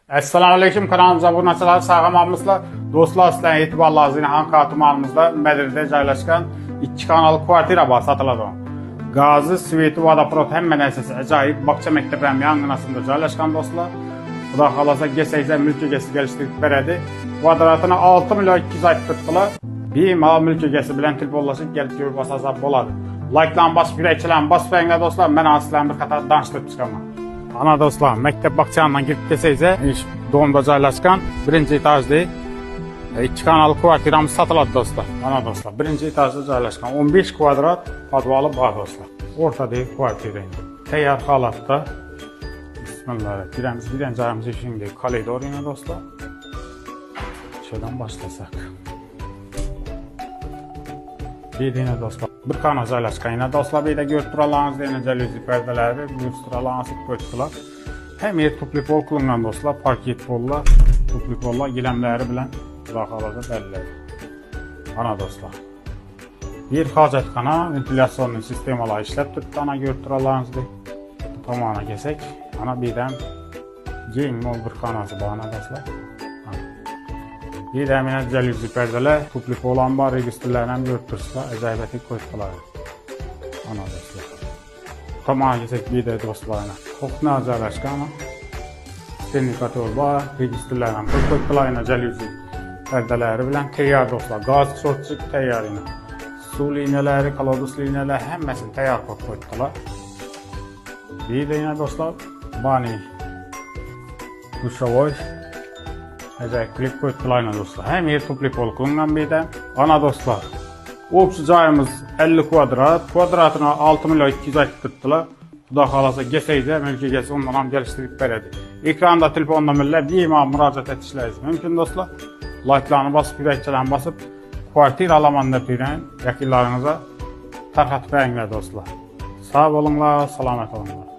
Assalamu alaykum, kanalımıza abunəçilər, sağlamamızla dostlar, sizlərin etibarlarınızı Han katımağımızda Mədirdə joylashgan 2 kanallı kvartira var, satılады. Gazı, sveti, vodoprod həmmə nərsəsi acayip Bakça məktəbinin yanğınasında joylashgan dostlar. Xuda xalasa GSZ mülk egəsi gəlişdirib verədi. Kvadratına 6 milyon 200 ayt tutdular. Bir mal mülk egəsi bilən telefonlaşıb gəlib görüb asasab boladı. Like'lan basıp yürekçilen basıp engel dostlar, mən asılan bir qatar danışdırıb çıxamam. Ana dostlar, məktəb Bakçandan girib desəyizə, doğumda joylashgan 1-ci etajda 2 kanallı kvartiramız satılады dostlar. Ana dostlar, 1-ci etajda joylashgan 15 kvadrat podvalı var dostlar. Ortada kvartira indi. Təyyar halatda. Bismillah. Birinci ayımızı şimdi koridor yine dostlar. Şuradan başlasak. Bir yine dostlar. Bir kanal joylashgan yine dostlar. Bir de görüp duralarınız yine jaluzi perdeleri, lustralar asıp koydular. Hem yer tupli pol kılıngan dostlar. Parket pollar, tupli pollar giləmləri bilən daxalaca bəllidir. Ana dostlar. Bir hacətkana, ventilasyonun sistemaları işləb tutdu. Ana görüp duralarınızı tamamına geçsek. Ana birden geyinme ol bir kanası bu ana dostlar. Bir de yine jaluzi perdeler, tupli polan var, registrlerden görüp dursa, acayibeti koydular. Ana dostlar. Tamamına geçsek bir de dostlar. Kokna joylashgan indikator var, registrlerden koydular, jaluzi perdeleri bilen tayyor dostlar. Gaz soğutucu tayyor yine. Su lineleri, kalodus lineleri hemmesini tayyor koydular. Bir de yine dostlar bani duşavoy acayip klip koydular yine dostlar. Hem yer tupli pol kılıngan bir de. Ana dostlar. Opsi cayımız 50 kvadrat. Kvadratına 6 milyon 200 ayt tutdular. Xuda xalasa GSZ mülk egəsi ondan ham gəlişdirib verədi. Ekranda telefonla millə bir imam müraciət etişləriz mümkün dostlar. Like'larını basıp, yürekçilerini basıp kvartira alamanı deyirən yakınlarınıza tarqatıb əyinlər dostlar. Sağ olunlar, salamat olunlar.